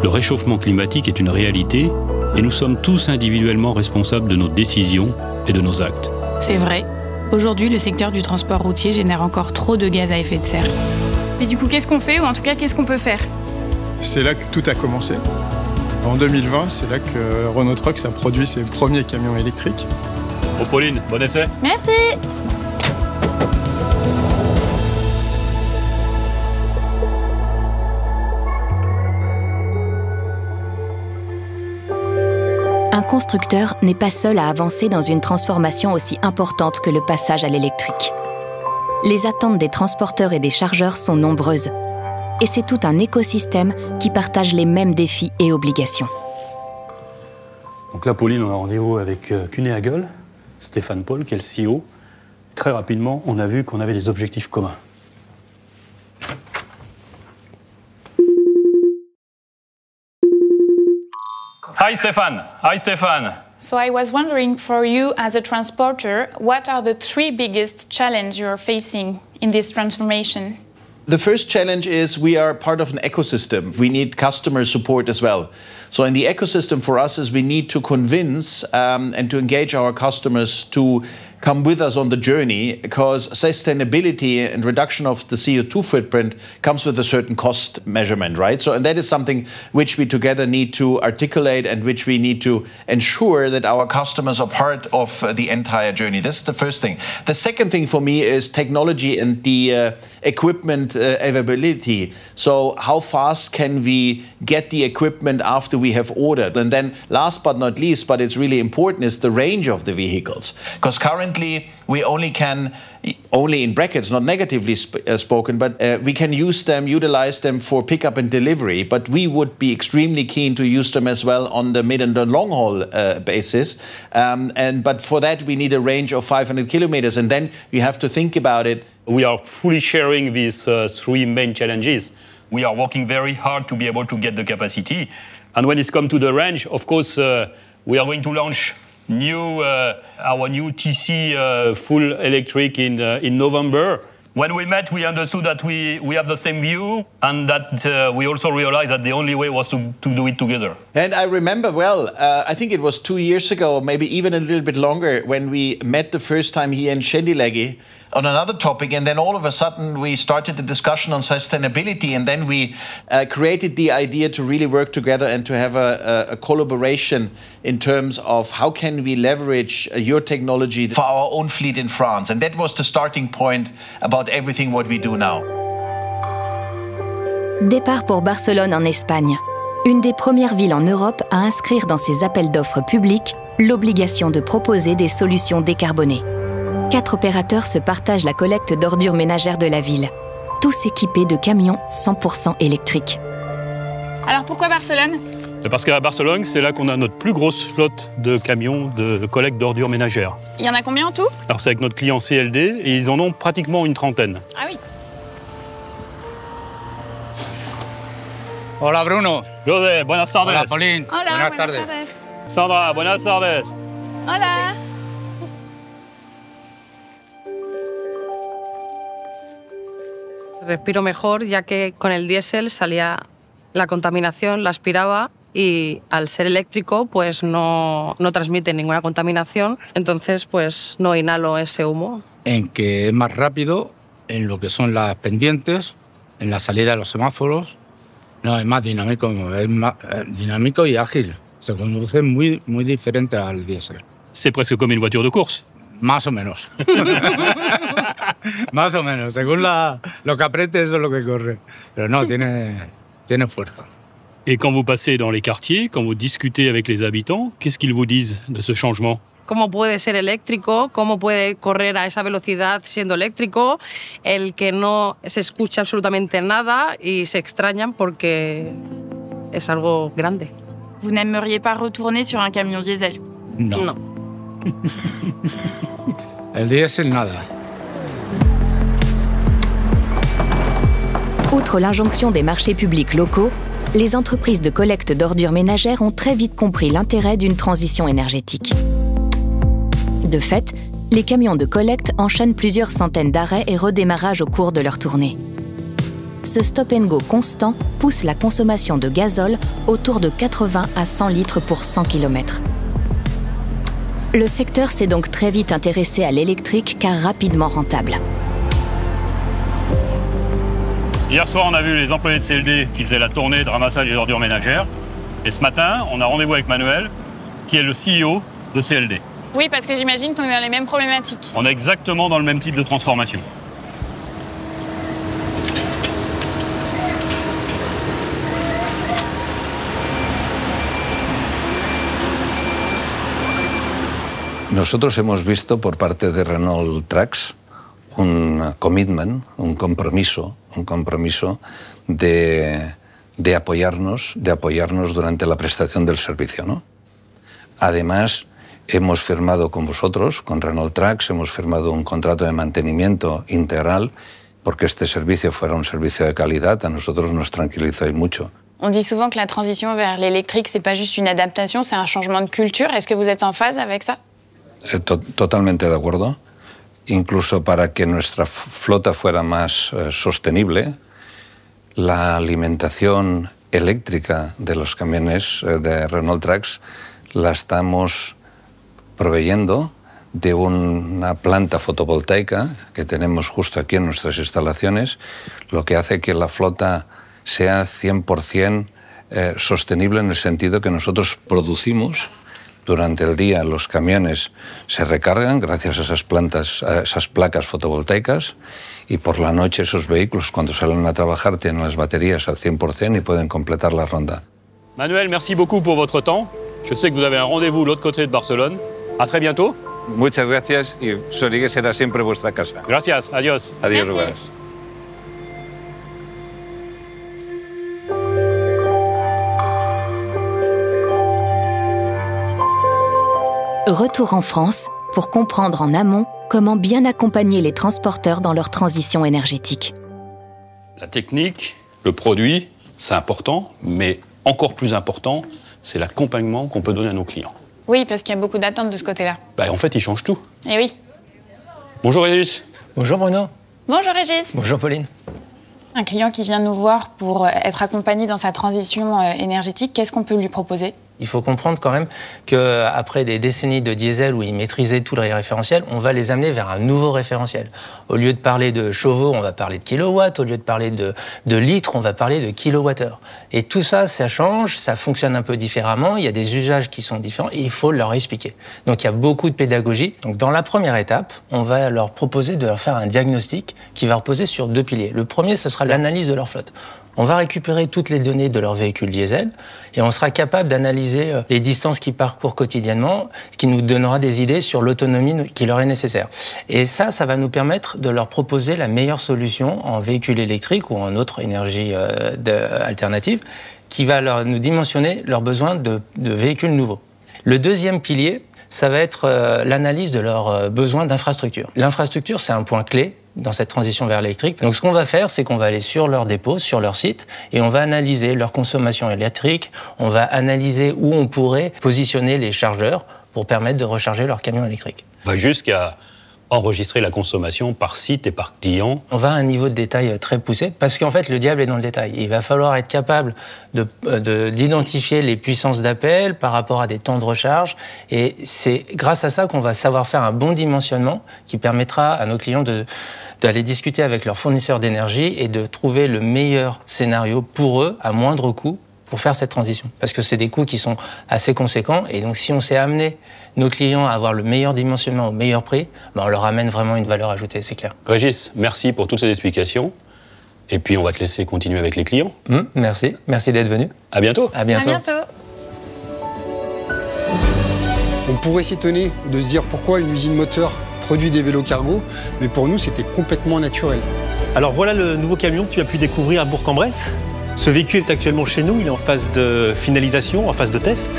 Le réchauffement climatique est une réalité et nous sommes tous individuellement responsables de nos décisions et de nos actes. C'est vrai. Aujourd'hui, le secteur du transport routier génère encore trop de gaz à effet de serre. Mais du coup, qu'est-ce qu'on fait, ou en tout cas, qu'est-ce qu'on peut faire? C'est là que tout a commencé. En 2020, c'est là que Renault Trucks a produit ses premiers camions électriques. Oh Pauline, bon essai. Merci. Un constructeur n'est pas seul à avancer dans une transformation aussi importante que le passage à l'électrique. Les attentes des transporteurs et des chargeurs sont nombreuses. Et c'est tout un écosystème qui partage les mêmes défis et obligations. Donc là, Pauline, on a rendez-vous avec Kuehne+Nagel, Stéphane Paul, qui est le CEO. Très rapidement, on a vu qu'on avait des objectifs communs. Hi, Stefan. Hi, Stefan. So I was wondering, for you as a transporter, what are the 3 biggest challenges you're facing in this transformation? The first challenge is we are part of an ecosystem. We need customer support as well. So in the ecosystem for us is we need to convince and to engage our customers to come with us on the journey, because sustainability and reduction of the CO2 footprint comes with a certain cost measurement, right? So, and that is something which we together need to articulate and which we need to ensure that our customers are part of the entire journey. This is the first thing. The second thing for me is technology and the equipment availability. So how fast can we get the equipment after we have ordered? And then last but not least, but it's really important, is the range of the vehicles. Because currently we only can, only in brackets, not negatively spoken, but we can utilize them for pickup and delivery, but we would be extremely keen to use them as well on the mid and the long haul basis. But for that we need a range of 500 kilometers, and then you have to think about it. We are fully sharing these 3 main challenges. We are working very hard to be able to get the capacity. And when it's come to the range, of course, we are going to launch our new TC full electric in November. When we met, we understood that we have the same view, and that we also realized that the only way was to do it together. And I remember well, I think it was 2 years ago, maybe even a little bit longer, when we met the first time here in Schindellegi on another topic, and then all of a sudden we started the discussion on sustainability, and then we created the idea to really work together and to have a collaboration in terms of how can we leverage your technology for our own fleet in France. And that was the starting point about everything what we do now. Départ pour Barcelone en Espagne, une des premières villes en Europe à inscrire dans ses appels d'offres publics l'obligation de proposer des solutions décarbonées. 4 opérateurs se partagent la collecte d'ordures ménagères de la ville, tous équipés de camions 100% électriques. Alors pourquoi Barcelone? Parce qu'à Barcelone, c'est là qu'on a notre plus grosse flotte de camions de collecte d'ordures ménagères. Il y en a combien en tout? Alors c'est avec notre client CLD et ils en ont pratiquement une 30aine. Ah oui. Hola Bruno. José, buenas tardes. Hola Pauline. Hola, buenas tardes. Sandra, buenas tardes. Hola. Respiro mejor, ya que con el diésel salía la contaminación, la aspiraba, y al ser eléctrico pues no transmite ninguna contaminación, entonces pues no inhalo ese humo. En que es más rápido en lo que son las pendientes, en la salida de los semáforos. No, es más dinámico, y ágil. Se conduce muy diferente al diésel. C'est presque comme une voiture de course. Más o menos. Más o menos. Según lo que apriete, eso es lo que corre. Pero no, tiene fuerza. Et quand vous passez dans les quartiers, quand vous discutez avec les habitants, qu'est-ce qu'ils vous disent de ce changement? ¿Cómo puede ser eléctrico? ¿Cómo puede correr a esa velocidad siendo eléctrico? El que no se escucha absolutamente nada y se extrañan porque es algo grande. Vous n'aimeriez pas retourner sur un camion diesel? No. El diésel, nada. Outre l'injonction des marchés publics locaux, les entreprises de collecte d'ordures ménagères ont très vite compris l'intérêt d'une transition énergétique. De fait, les camions de collecte enchaînent plusieurs centaines d'arrêts et redémarrages au cours de leur tournée. ce stop-and-go constant pousse la consommation de gazole autour de 80 à 100 litres pour 100 km. Le secteur s'est donc très vite intéressé à l'électrique car rapidement rentable. Hier soir, on a vu les employés de CLD qui faisaient la tournée de ramassage des ordures ménagères. Et ce matin, on a rendez-vous avec Manuel, qui est le CEO de CLD. Oui, parce que j'imagine qu'on est dans les mêmes problématiques. On est exactement dans le même type de transformation. Nosotros hemos visto por parte de Renault Trucks un commitment, un compromiso de apoyarnos durante la prestación del servicio, ¿no? Además, hemos firmado con vosotros, con Renault Trucks, hemos firmado un contrato de mantenimiento integral porque este servicio fuera un servicio de calidad. A nosotros nos tranquilizó y mucho. On dit souvent que la transition vers l'électrique, c'est pas juste une adaptation, c'est un changement de culture. Est-ce que vous êtes en phase avec ça? Totalmente de acuerdo. Incluso para que nuestra flota fuera más sostenible, la alimentación eléctrica de los camiones de Renault Trucks la estamos proveyendo de una planta fotovoltaica que tenemos justo aquí en nuestras instalaciones, lo que hace que la flota sea 100% sostenible en el sentido que nosotros producimos. Durante el día los camiones se recargan gracias a esas placas fotovoltaicas y por la noche esos vehículos cuando salen a trabajar tienen las baterías al 100% y pueden completar la ronda. Manuel, merci beaucoup pour votre temps. Je sais que vous avez un rendez-vous de l'autre côté de Barcelone. À très bientôt. Muchas gracias y Sorigues será siempre vuestra casa. Gracias, adiós. Adiós, Rubén. Retour en France pour comprendre en amont comment bien accompagner les transporteurs dans leur transition énergétique. La technique, le produit, c'est important, mais encore plus important, c'est l'accompagnement qu'on peut donner à nos clients. Oui, parce qu'il y a beaucoup d'attentes de ce côté-là. En fait, ils changent tout. Eh oui. Bonjour Régis. Bonjour Bruno. Bonjour Régis. Bonjour Pauline. Un client qui vient nous voir pour être accompagné dans sa transition énergétique, qu'est-ce qu'on peut lui proposer? Il faut comprendre quand même qu'après des décennies de diesel où ils maîtrisaient tous les référentiels, on va les amener vers un nouveau référentiel. Au lieu de parler de chevaux, on va parler de kilowatts. Au lieu de parler de litres, on va parler de kilowattheures. Et tout ça, ça change, ça fonctionne un peu différemment. Il y a des usages qui sont différents et il faut leur expliquer. Donc il y a beaucoup de pédagogie. Donc dans la première étape, on va leur proposer de leur faire un diagnostic qui va reposer sur 2 piliers. Le premier, ce sera l'analyse de leur flotte. On va récupérer toutes les données de leur véhicule diesel et on sera capable d'analyser les distances qu'ils parcourent quotidiennement, ce qui nous donnera des idées sur l'autonomie qui leur est nécessaire. Et ça va nous permettre de leur proposer la meilleure solution en véhicule électrique ou en autre énergie alternative qui va nous dimensionner leurs besoins de véhicules nouveaux. Le deuxième pilier, ça va être l'analyse de leurs besoins d'infrastructure. L'infrastructure, c'est un point clé dans cette transition vers l'électrique. Donc ce qu'on va faire, c'est qu'on va aller sur leur dépôt, sur leur site, et on va analyser leur consommation électrique, on va analyser où on pourrait positionner les chargeurs pour permettre de recharger leur camion électrique. On va jusqu'à enregistrer la consommation par site et par client. On va à un niveau de détail très poussé, parce qu'en fait, le diable est dans le détail. Il va falloir être capable d'identifier les puissances d'appel par rapport à des temps de recharge, et c'est grâce à ça qu'on va savoir faire un bon dimensionnement qui permettra à nos clients d'aller discuter avec leurs fournisseurs d'énergie et de trouver le meilleur scénario pour eux à moindre coût pour faire cette transition. Parce que c'est des coûts qui sont assez conséquents et donc si on sait amener nos clients à avoir le meilleur dimensionnement au meilleur prix, on leur amène vraiment une valeur ajoutée, c'est clair. Régis, merci pour toutes ces explications. Et puis on va te laisser continuer avec les clients. Merci d'être venu. À bientôt. À bientôt. À bientôt. On pourrait s'étonner de se dire pourquoi une usine moteur produit des vélos cargo, mais pour nous, c'était complètement naturel. Alors voilà le nouveau camion que tu as pu découvrir à Bourg-en-Bresse. Ce véhicule est actuellement chez nous, il est en phase de finalisation, en phase de test.